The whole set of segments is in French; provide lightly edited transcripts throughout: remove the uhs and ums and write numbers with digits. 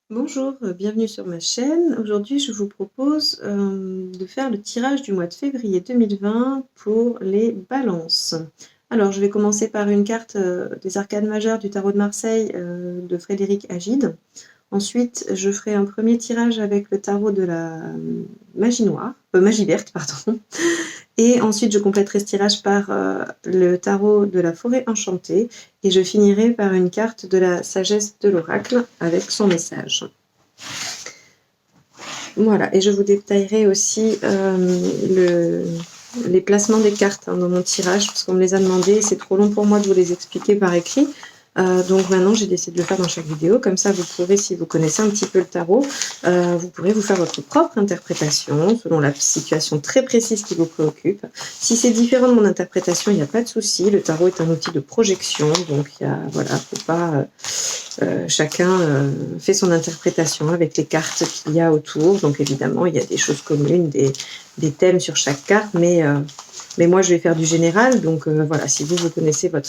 Bonjour, bienvenue sur ma chaîne. Aujourd'hui, je vous propose de faire le tirage du mois de février 2020 pour les balances. Alors, je vais commencer par une carte des arcades majeures du tarot de Marseille de Frédéric Agide. Ensuite, je ferai un premier tirage avec le tarot de la magie noire, magie verte, pardon. Et ensuite, je compléterai ce tirage par le tarot de la forêt enchantée. Et je finirai par une carte de la sagesse de l'oracle avec son message. Voilà, et je vous détaillerai aussi les placements des cartes dans mon tirage, parce qu'on me les a demandé, c'est trop long pour moi de vous les expliquer par écrit. Donc maintenant, j'ai décidé de le faire dans chaque vidéo. Comme ça, vous pourrez, si vous connaissez un petit peu le tarot, vous pourrez vous faire votre propre interprétation selon la situation très précise qui vous préoccupe. Si c'est différent de mon interprétation, il n'y a pas de souci. Le tarot est un outil de projection, donc voilà, faut pas... chacun fait son interprétation avec les cartes qu'il y a autour. Donc évidemment, il y a des choses communes, des thèmes sur chaque carte, mais moi, je vais faire du général. Donc voilà, si vous connaissez votre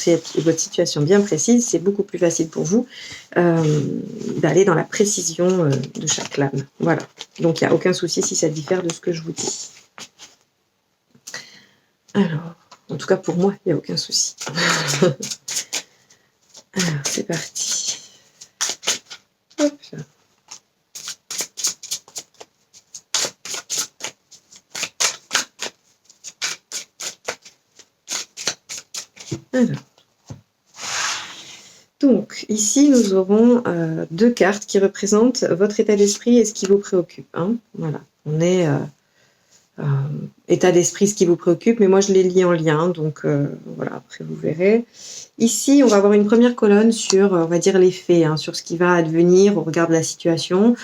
situation bien précise, c'est beaucoup plus facile pour vous d'aller dans la précision de chaque lame. Voilà, donc il n'y a aucun souci si ça diffère de ce que je vous dis. Alors, en tout cas pour moi, il n'y a aucun souci. Alors, c'est parti. Hop là. Alors. Donc, ici, nous aurons deux cartes qui représentent votre état d'esprit et ce qui vous préoccupe. Hein. Voilà, on est état d'esprit, ce qui vous préoccupe, mais moi, je les lis en lien, donc voilà, après, vous verrez. Ici, on va avoir une première colonne sur, on va dire, les faits, hein, sur ce qui va advenir au regard de la situation.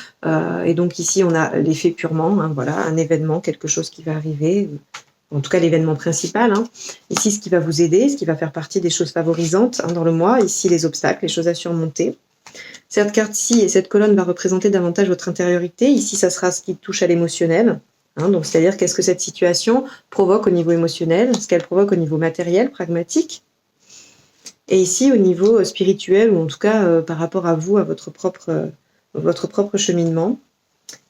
Et donc, ici, on a les faits purement, hein, voilà, un événement, quelque chose qui va arriver, en tout cas l'événement principal. Hein. Ici, ce qui va vous aider, ce qui va faire partie des choses favorisantes hein, dans le mois. Ici, les obstacles, les choses à surmonter. Cette carte-ci et cette colonne va représenter davantage votre intériorité. Ici, ça sera ce qui touche à l'émotionnel. Hein, donc, c'est-à-dire qu'est-ce que cette situation provoque au niveau émotionnel, ce qu'elle provoque au niveau matériel, pragmatique. Et ici, au niveau spirituel, ou en tout cas par rapport à vous, à votre propre cheminement.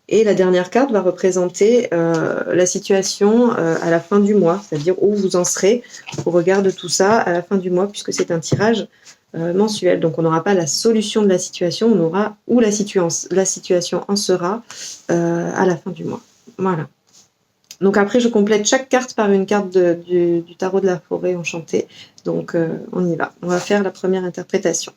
Et la dernière carte va représenter la situation à la fin du mois, c'est-à-dire où vous en serez au regard de tout ça à la fin du mois, puisque c'est un tirage mensuel. Donc on n'aura pas la solution de la situation, on aura où la situation en sera à la fin du mois. Voilà. Donc après, je complète chaque carte par une carte du tarot de la forêt enchantée. Donc on y va. On va faire la première interprétation.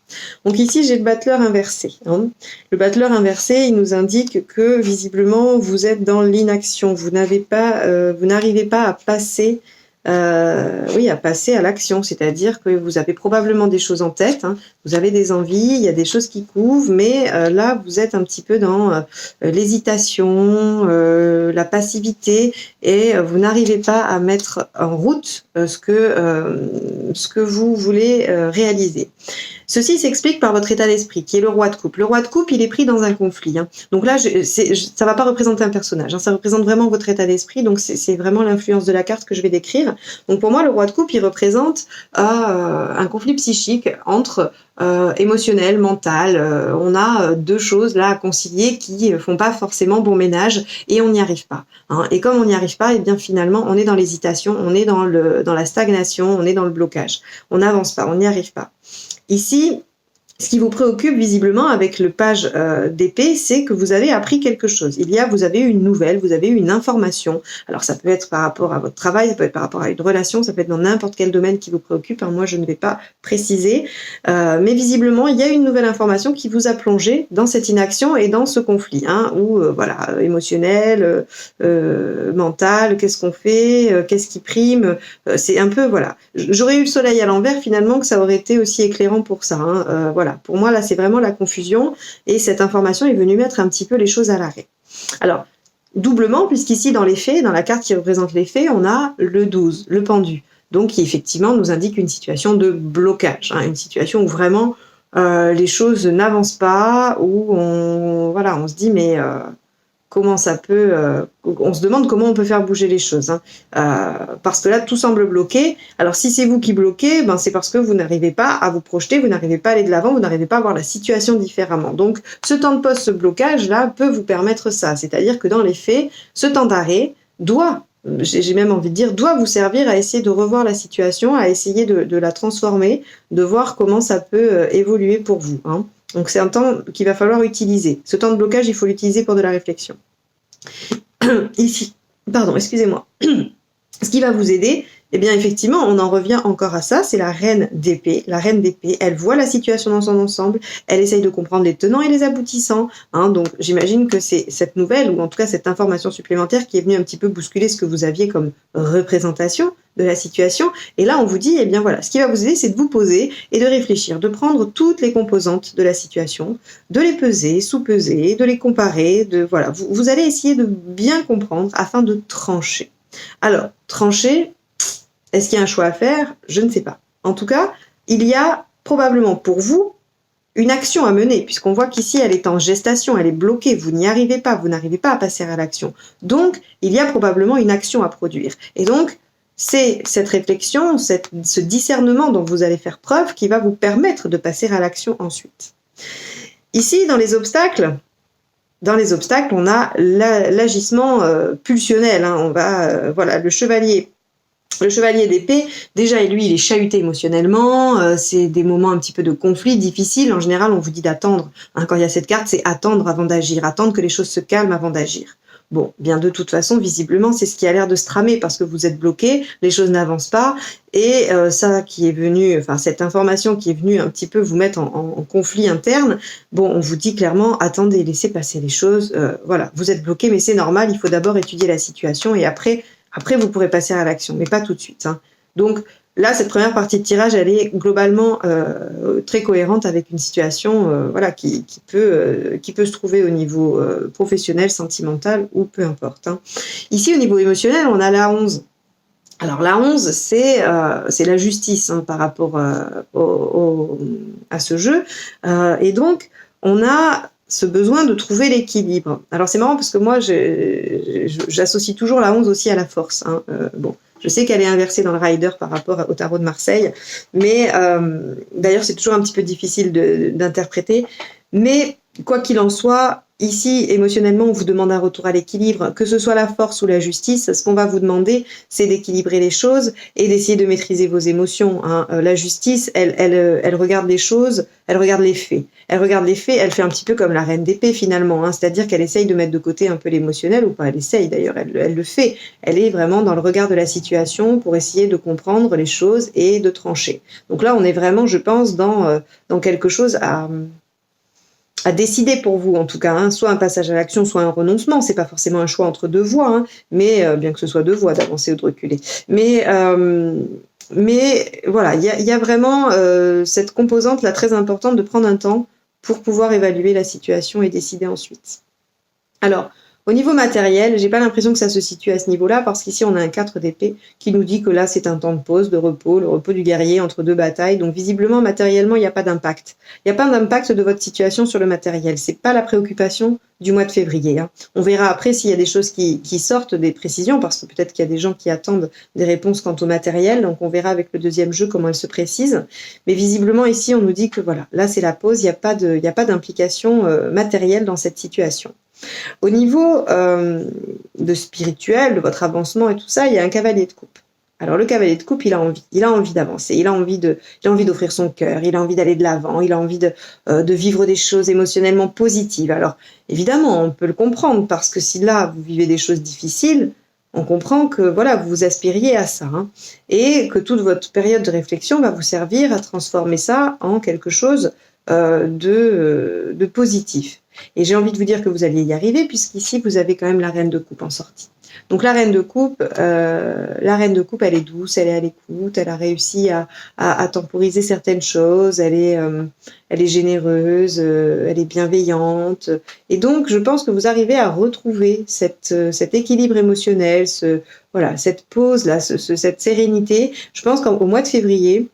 Donc ici, j'ai le battleur inversé. Hein. Le battleur inversé, il nous indique que visiblement, vous êtes dans l'inaction. Vous n'arrivez pas à passer... à passer à l'action, c'est-à-dire que vous avez probablement des choses en tête, hein, vous avez des envies, il y a des choses qui couvent, mais là vous êtes un petit peu dans l'hésitation, la passivité, et vous n'arrivez pas à mettre en route ce que vous voulez réaliser. Ceci s'explique par votre état d'esprit, qui est le roi de coupe. Le roi de coupe, il est pris dans un conflit. Hein. Donc là, ça ne va pas représenter un personnage, hein, ça représente vraiment votre état d'esprit, donc c'est vraiment l'influence de la carte que je vais décrire. Donc pour moi, le roi de coupe, il représente un conflit psychique entre émotionnel, mental. On a deux choses là à concilier qui font pas forcément bon ménage et on n'y arrive pas. Hein. Et comme on n'y arrive pas, et bien finalement, on est dans l'hésitation, on est dans la stagnation, on est dans le blocage. On n'avance pas, on n'y arrive pas. Ici, ce qui vous préoccupe visiblement avec le page d'épée, c'est que vous avez appris quelque chose. Vous avez eu une nouvelle, vous avez eu une information. Alors ça peut être par rapport à votre travail, ça peut être par rapport à une relation, ça peut être dans n'importe quel domaine qui vous préoccupe. Hein. Moi, je ne vais pas préciser. Mais visiblement, il y a une nouvelle information qui vous a plongé dans cette inaction et dans ce conflit. Hein, où, émotionnel, mental, qu'est-ce qu'on fait, qu'est-ce qui prime. C'est un peu, voilà. J'aurais eu le soleil à l'envers, finalement, que ça aurait été aussi éclairant pour ça. Hein. Voilà. Pour moi, là, c'est vraiment la confusion et cette information est venue mettre un petit peu les choses à l'arrêt. Alors, doublement, puisqu'ici, dans les faits, dans la carte qui représente les faits, on a le 12, le pendu. Donc, qui effectivement nous indique une situation de blocage, hein, une situation où vraiment les choses n'avancent pas, où on se dit, mais comment ça peut... on se demande comment on peut faire bouger les choses. Hein. Parce que là, tout semble bloqué. Alors, si c'est vous qui bloquez, ben, c'est parce que vous n'arrivez pas à vous projeter, vous n'arrivez pas à aller de l'avant, vous n'arrivez pas à voir la situation différemment. Donc, ce temps de pause, ce blocage-là peut vous permettre ça. C'est-à-dire que dans les faits, ce temps d'arrêt doit, j'ai même envie de dire, doit vous servir à essayer de revoir la situation, à essayer de la transformer, de voir comment ça peut évoluer pour vous. Hein. Donc c'est un temps qu'il va falloir utiliser. Ce temps de blocage, il faut l'utiliser pour de la réflexion. Ici, pardon, excusez-moi. Ce qui va vous aider, eh bien effectivement, on en revient encore à ça, c'est la reine d'épée. La reine d'épée, elle voit la situation dans son ensemble, elle essaye de comprendre les tenants et les aboutissants. Hein, donc j'imagine que c'est cette nouvelle, ou en tout cas cette information supplémentaire qui est venue un petit peu bousculer ce que vous aviez comme représentation de la situation. Et là, on vous dit, eh bien voilà, ce qui va vous aider, c'est de vous poser et de réfléchir, de prendre toutes les composantes de la situation, de les peser, sous-peser, de les comparer, voilà. Vous allez essayer de bien comprendre afin de trancher. Alors, trancher, est-ce qu'il y a un choix à faire? Je ne sais pas. En tout cas, il y a probablement pour vous une action à mener, puisqu'on voit qu'ici, elle est en gestation, elle est bloquée, vous n'y arrivez pas, vous n'arrivez pas à passer à l'action. Donc, il y a probablement une action à produire. Et donc, c'est cette réflexion, ce discernement dont vous allez faire preuve qui va vous permettre de passer à l'action ensuite. Ici, dans les obstacles, on a l'agissement pulsionnel. Hein. On va, voilà, le chevalier d'épée, déjà, lui, il est chahuté émotionnellement, c'est des moments un petit peu de conflit difficiles. En général, on vous dit d'attendre. Hein, quand il y a cette carte, c'est attendre avant d'agir, attendre que les choses se calment avant d'agir. Bon, bien de toute façon, visiblement, c'est ce qui a l'air de se tramer parce que vous êtes bloqué, les choses n'avancent pas, et ça qui est venu, enfin cette information qui est venue un petit peu vous mettre en conflit interne, bon, on vous dit clairement, attendez, laissez passer les choses, voilà, vous êtes bloqué, mais c'est normal, il faut d'abord étudier la situation et après vous pourrez passer à l'action, mais pas tout de suite. Hein. Donc là, cette première partie de tirage, elle est globalement très cohérente avec une situation voilà, qui peut se trouver au niveau professionnel, sentimental ou peu importe. Hein. Ici, au niveau émotionnel, on a la 11. Alors la 11, c'est la justice hein, par rapport à ce jeu. Et donc, on a ce besoin de trouver l'équilibre. Alors c'est marrant parce que moi, j'associe toujours la 11 aussi à la force. Hein. Bon. Je sais qu'elle est inversée dans le Rider par rapport au tarot de Marseille, mais d'ailleurs c'est toujours un petit peu difficile d'interpréter. Mais quoi qu'il en soit, ici émotionnellement on vous demande un retour à l'équilibre, que ce soit la force ou la justice, ce qu'on va vous demander c'est d'équilibrer les choses et d'essayer de maîtriser vos émotions. Hein. La justice, elle regarde les choses, elle regarde les faits. Elle regarde les faits, elle fait un petit peu comme la reine d'épée finalement, hein, c'est-à-dire qu'elle essaye de mettre de côté un peu l'émotionnel, ou pas elle essaye d'ailleurs, elle le fait. Elle est vraiment dans le regard de la situation pour essayer de comprendre les choses et de trancher. Donc là, on est vraiment, je pense, dans quelque chose à décider pour vous en tout cas, hein, soit un passage à l'action, soit un renoncement. C'est pas forcément un choix entre deux voies, hein, mais bien que ce soit deux voies d'avancer ou de reculer. Mais voilà, il y a vraiment cette composante là très importante de prendre un temps pour pouvoir évaluer la situation et décider ensuite. Alors, au niveau matériel, j'ai pas l'impression que ça se situe à ce niveau-là, parce qu'ici on a un 4 d'épée qui nous dit que là c'est un temps de pause, de repos, le repos du guerrier entre deux batailles, donc visiblement, matériellement, il n'y a pas d'impact. Il n'y a pas d'impact de votre situation sur le matériel, c'est pas la préoccupation du mois de février. Hein. On verra après s'il y a des choses qui sortent, des précisions, parce que peut-être qu'il y a des gens qui attendent des réponses quant au matériel, donc on verra avec le deuxième jeu comment elles se précisent. Mais visiblement ici on nous dit que voilà, là c'est la pause, il n'y a pas d'implication matérielle dans cette situation. Au niveau de spirituel, de votre avancement et tout ça, il y a un cavalier de coupe. Alors le cavalier de coupe, il a envie d'avancer, il a envie d'offrir son cœur, il a envie d'aller de l'avant, il a envie de vivre des choses émotionnellement positives. Alors évidemment, on peut le comprendre, parce que si là vous vivez des choses difficiles, on comprend que voilà, vous aspiriez à ça, hein, et que toute votre période de réflexion va vous servir à transformer ça en quelque chose de positif. Et j'ai envie de vous dire que vous alliez y arriver, puisqu'ici vous avez quand même la reine de coupe en sortie. Donc la reine de coupe, elle est douce, elle est à l'écoute, elle a réussi à temporiser certaines choses, elle est généreuse, elle est bienveillante, et donc je pense que vous arrivez à retrouver cet équilibre émotionnel, cette pause là, cette sérénité. Je pense qu'au mois de février,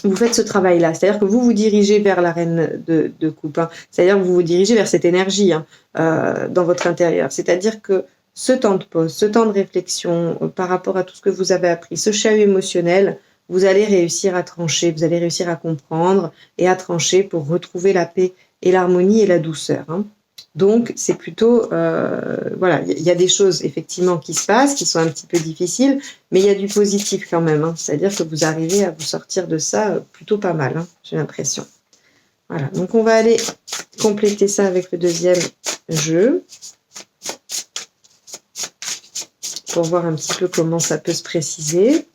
vous faites ce travail-là. C'est-à-dire que vous vous dirigez vers la reine de coupe. Hein. C'est-à-dire que vous vous dirigez vers cette énergie hein, dans votre intérieur. C'est-à-dire que ce temps de pause, ce temps de réflexion par rapport à tout ce que vous avez appris, ce chahut émotionnel, vous allez réussir à trancher, vous allez réussir à comprendre et à trancher pour retrouver la paix et l'harmonie et la douceur. Hein. Donc, c'est plutôt, voilà, il y a des choses effectivement qui se passent, qui sont un petit peu difficiles, mais il y a du positif quand même. Hein. C'est-à-dire que vous arrivez à vous sortir de ça plutôt pas mal, hein, j'ai l'impression. Voilà, donc on va aller compléter ça avec le deuxième jeu pour voir un petit peu comment ça peut se préciser.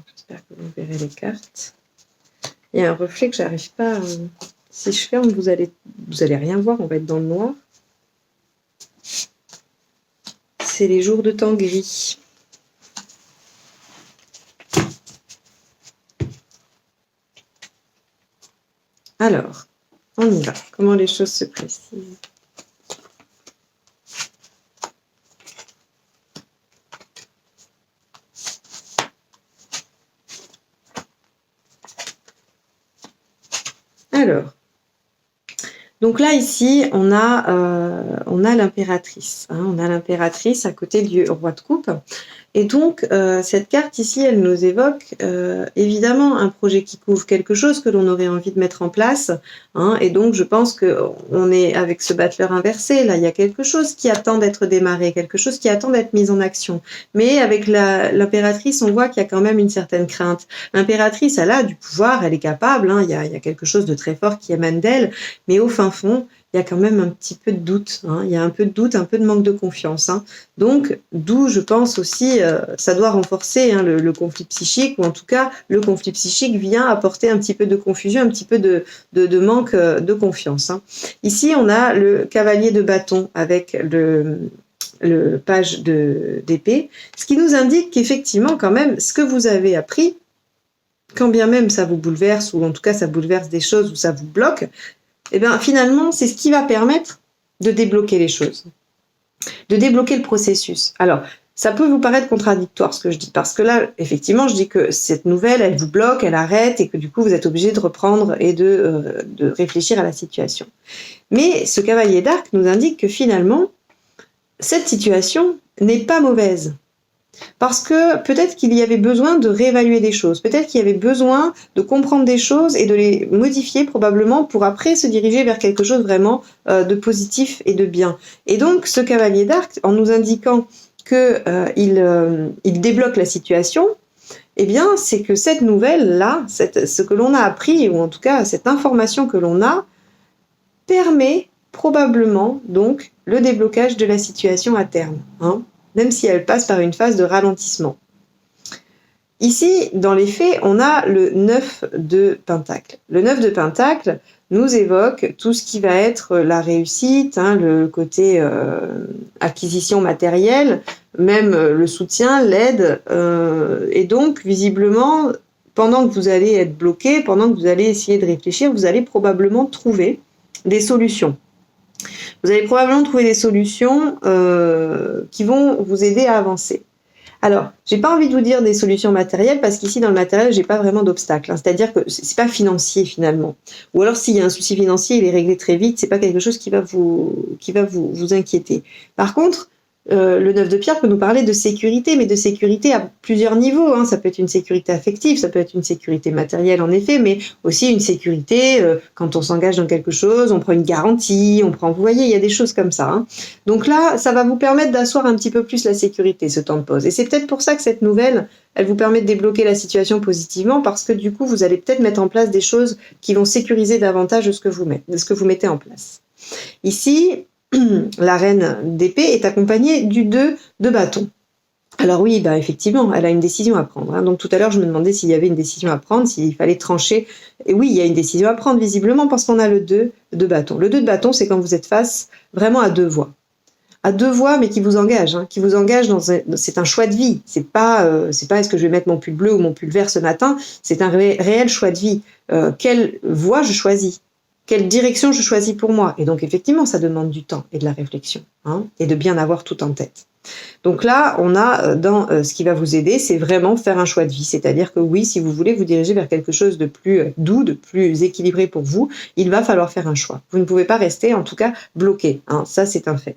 J'espère que vous verrez les cartes. Il y a un reflet que j'arrive pas à... Si je ferme, vous allez rien voir, on va être dans le noir. C'est les jours de temps gris. Alors, on y va. Comment les choses se précisent? Alors, donc là, ici, on a l'impératrice. Hein, on a l'impératrice à côté du roi de coupe. Et donc, cette carte ici, elle nous évoque évidemment un projet qui couvre quelque chose que l'on aurait envie de mettre en place. Hein, et donc, je pense qu'on est avec ce battleur inversé. Là, il y a quelque chose qui attend d'être démarré, quelque chose qui attend d'être mis en action. Mais avec l'impératrice, on voit qu'il y a quand même une certaine crainte. L'impératrice, elle a du pouvoir, elle est capable. Hein, il y a quelque chose de très fort qui émane d'elle. Mais au fin fond, il y a quand même un petit peu de doute. Hein. Il y a un peu de doute, un peu de manque de confiance. Hein. Donc, d'où je pense aussi, ça doit renforcer hein, le conflit psychique, ou en tout cas, le conflit psychique vient apporter un petit peu de confusion, un petit peu de manque de confiance. Hein. Ici, on a le cavalier de bâton avec le page d'épée, ce qui nous indique qu'effectivement, quand même, ce que vous avez appris, quand bien même ça vous bouleverse, ou en tout cas ça bouleverse des choses, ou ça vous bloque, eh bien, finalement, c'est ce qui va permettre de débloquer les choses, de débloquer le processus. Alors, ça peut vous paraître contradictoire, ce que je dis, parce que là, effectivement, je dis que cette nouvelle, elle vous bloque, elle arrête, et que du coup, vous êtes obligé de reprendre et de réfléchir à la situation. Mais ce cavalier d'arc nous indique que finalement, cette situation n'est pas mauvaise. Parce que peut-être qu'il y avait besoin de réévaluer des choses, peut-être qu'il y avait besoin de comprendre des choses et de les modifier probablement pour après se diriger vers quelque chose vraiment de positif et de bien. Et donc ce cavalier d'arc, en nous indiquant qu'il débloque la situation, eh bien c'est que cette nouvelle-là, ce que l'on a appris, ou en tout cas cette information que l'on a, permet probablement donc le déblocage de la situation à terme, hein, même si elle passe par une phase de ralentissement. Ici, dans les faits, on a le 9 de Pentacle. Le 9 de Pentacle nous évoque tout ce qui va être la réussite, hein, le côté acquisition matérielle, même le soutien, l'aide. Et donc, visiblement, pendant que vous allez être bloqué, pendant que vous allez essayer de réfléchir, vous allez probablement trouver des solutions. Vous allez probablement trouver des solutions qui vont vous aider à avancer. Alors, j'ai pas envie de vous dire des solutions matérielles parce qu'ici dans le matériel, j'ai pas vraiment d'obstacle. Hein. C'est-à-dire que c'est pas financier finalement. Ou alors s'il y a un souci financier, il est réglé très vite. C'est pas quelque chose qui va vous inquiéter. Par contre, le 9 de pierre peut nous parler de sécurité, mais de sécurité à plusieurs niveaux. Hein. Ça peut être une sécurité affective, ça peut être une sécurité matérielle en effet, mais aussi une sécurité quand on s'engage dans quelque chose, on prend une garantie, vous voyez, il y a des choses comme ça. Hein. Donc là, ça va vous permettre d'asseoir un petit peu plus la sécurité, ce temps de pause. Et c'est peut-être pour ça que cette nouvelle, elle vous permet de débloquer la situation positivement, parce que du coup, vous allez peut-être mettre en place des choses qui vont sécuriser davantage ce que vous mettez en place. Ici, la reine d'épée est accompagnée du 2 de bâton. Alors oui, bah effectivement, elle a une décision à prendre. Hein. Donc tout à l'heure, je me demandais s'il y avait une décision à prendre, s'il fallait trancher. Et oui, il y a une décision à prendre visiblement parce qu'on a le 2 de bâton. Le 2 de bâton, c'est quand vous êtes face vraiment à deux voies. à deux voix, mais qui vous engage, hein, qui vous engage c'est un choix de vie. C'est pas est-ce que je vais mettre mon pull bleu ou mon pull vert ce matin. C'est un réel choix de vie. Quelle voie je choisis? Quelle direction je choisis pour moi? Et donc effectivement, ça demande du temps et de la réflexion, hein, et de bien avoir tout en tête. Donc là, on a dans ce qui va vous aider, c'est vraiment faire un choix de vie. C'est-à-dire que oui, si vous voulez vous diriger vers quelque chose de plus doux, de plus équilibré pour vous, il va falloir faire un choix. Vous ne pouvez pas rester, en tout cas, bloqué, hein, ça c'est un fait.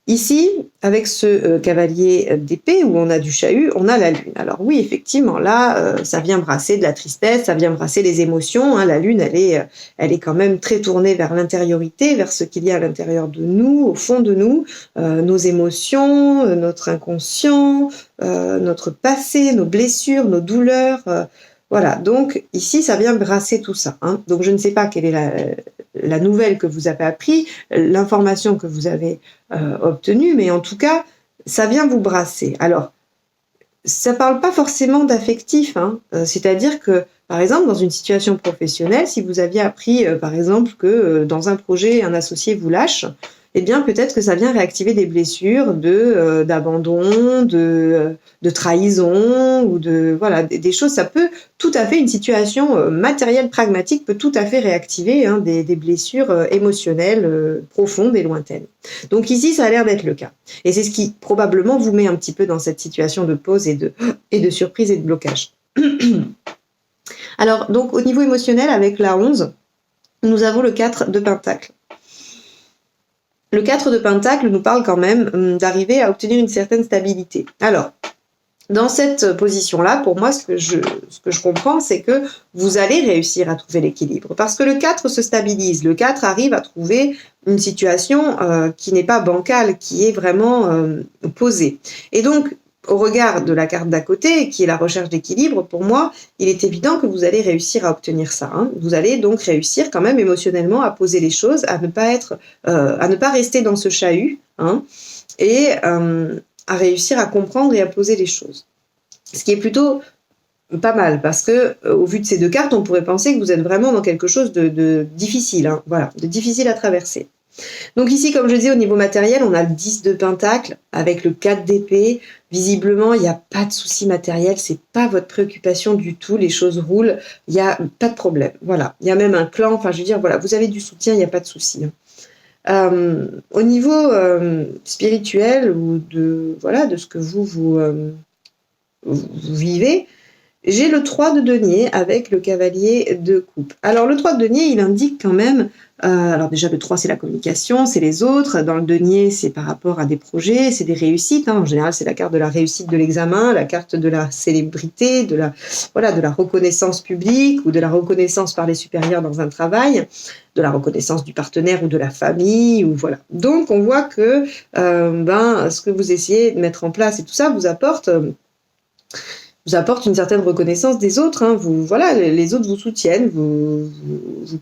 Ici, avec ce cavalier d'épée où on a du chahut, on a la lune. Alors oui, effectivement, là, ça vient brasser de la tristesse, ça vient brasser les émotions, hein. La lune, elle est quand même très tournée vers l'intériorité, vers ce qu'il y a à l'intérieur de nous, au fond de nous, nos émotions, notre inconscient, notre passé, nos blessures, nos douleurs. Voilà, donc ici, ça vient brasser tout ça, hein. Donc je ne sais pas quelle est la nouvelle que vous avez appris, l'information que vous avez obtenue, mais en tout cas, ça vient vous brasser. Alors, ça parle pas forcément d'affectif, hein. C'est-à-dire que, par exemple, dans une situation professionnelle, si vous aviez appris, par exemple, que dans un projet, un associé vous lâche, eh bien, peut-être que ça vient réactiver des blessures d'abandon, de trahison, ou voilà, des choses. Ça peut tout à fait, une situation matérielle, pragmatique, peut tout à fait réactiver, hein, des blessures émotionnelles profondes et lointaines. Donc ici, ça a l'air d'être le cas. Et c'est ce qui probablement vous met un petit peu dans cette situation de pause et de surprise et de blocage. Alors, donc au niveau émotionnel, avec la 11, nous avons le 4 de Pentacle. Le 4 de Pentacle nous parle quand même d'arriver à obtenir une certaine stabilité. Alors, dans cette position-là, pour moi, ce que je comprends, c'est que vous allez réussir à trouver l'équilibre. Parce que le 4 se stabilise. Le 4 arrive à trouver une situation qui n'est pas bancale, qui est vraiment posée. Et donc, au regard de la carte d'à côté, qui est la recherche d'équilibre, pour moi, il est évident que vous allez réussir à obtenir ça, hein. Vous allez donc réussir quand même émotionnellement à poser les choses, à ne pas rester dans ce chahut, hein, et à réussir à comprendre et à poser les choses. Ce qui est plutôt pas mal, parce que au vu de ces deux cartes, on pourrait penser que vous êtes vraiment dans quelque chose de difficile, hein, voilà, de difficile à traverser. Donc ici, comme je disais, au niveau matériel, on a le 10 de Pentacle avec le 4 d'épée. Visiblement, il n'y a pas de souci matériel, c'est pas votre préoccupation du tout, les choses roulent, il n'y a pas de problème. Voilà, il y a même un clan, enfin je veux dire, voilà, vous avez du soutien, il n'y a pas de souci, hein. Au niveau spirituel ou de ce que vous vivez, j'ai le 3 de denier avec le cavalier de coupe. Alors le 3 de denier, il indique quand même, alors déjà le 3 c'est la communication, c'est les autres, dans le denier c'est par rapport à des projets, c'est des réussites, hein. En général c'est la carte de la réussite de l'examen, la carte de la célébrité, de la reconnaissance publique ou de la reconnaissance par les supérieurs dans un travail, de la reconnaissance du partenaire ou de la famille, ou voilà. Donc on voit que ce que vous essayez de mettre en place et tout ça vous apporte une certaine reconnaissance des autres, hein. Les autres vous soutiennent, vous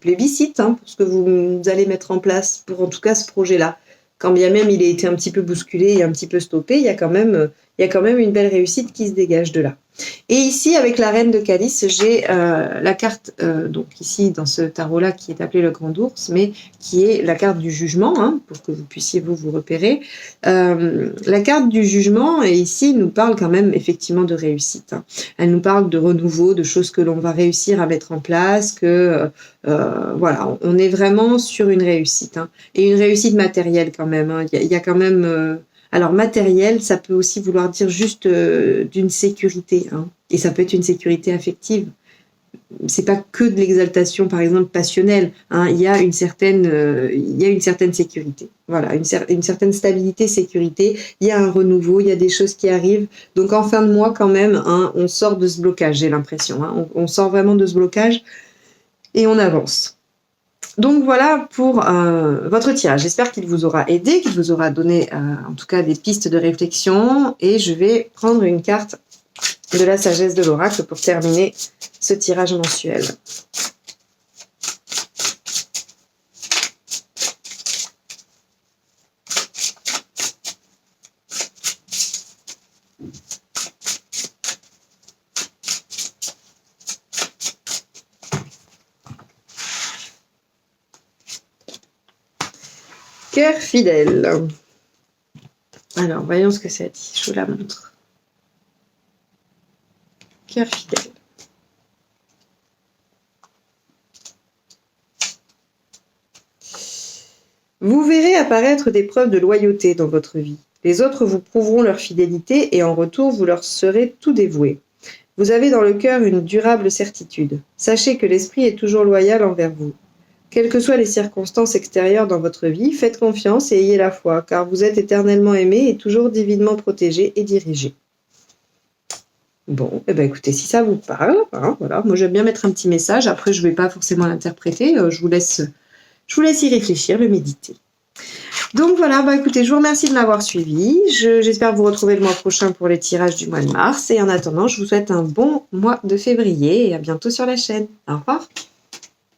plébiscitent, hein, pour ce que vous allez mettre en place, pour en tout cas ce projet-là. Quand bien même il a été un petit peu bousculé et un petit peu stoppé, il y a quand même une belle réussite qui se dégage de là. Et ici, avec la reine de calice, j'ai la carte, donc ici dans ce tarot-là qui est appelé le grand ours, mais qui est la carte du jugement, hein, pour que vous puissiez vous repérer. La carte du jugement, et ici, nous parle quand même effectivement de réussite, hein. Elle nous parle de renouveau, de choses que l'on va réussir à mettre en place, on est vraiment sur une réussite, hein, et une réussite matérielle quand même, hein. Il y a quand même... Alors matériel, ça peut aussi vouloir dire juste d'une sécurité, hein, et ça peut être une sécurité affective. C'est pas que de l'exaltation, par exemple passionnelle, hein. Il y a une certaine sécurité. Voilà, une certaine stabilité, sécurité. Il y a un renouveau, il y a des choses qui arrivent. Donc en fin de mois, quand même, hein, on sort de ce blocage, j'ai l'impression, hein. On sort vraiment de ce blocage et on avance. Donc voilà pour votre tirage. J'espère qu'il vous aura aidé, qu'il vous aura donné en tout cas des pistes de réflexion. Et je vais prendre une carte de la sagesse de l'oracle pour terminer ce tirage mensuel. Cœur fidèle. Alors, voyons ce que ça dit. Je vous la montre. Cœur fidèle. Vous verrez apparaître des preuves de loyauté dans votre vie. Les autres vous prouveront leur fidélité et en retour, vous leur serez tout dévoué. Vous avez dans le cœur une durable certitude. Sachez que l'esprit est toujours loyal envers vous. Quelles que soient les circonstances extérieures dans votre vie, faites confiance et ayez la foi, car vous êtes éternellement aimé et toujours divinement protégé et dirigé. Bon, eh ben écoutez, si ça vous parle, hein, voilà. Moi j'aime bien mettre un petit message, après je ne vais pas forcément l'interpréter, je vous laisse y réfléchir, le méditer. Donc voilà, bah écoutez, je vous remercie de m'avoir suivi. J'espère vous retrouver le mois prochain pour les tirages du mois de mars. Et en attendant, je vous souhaite un bon mois de février et à bientôt sur la chaîne. Au revoir.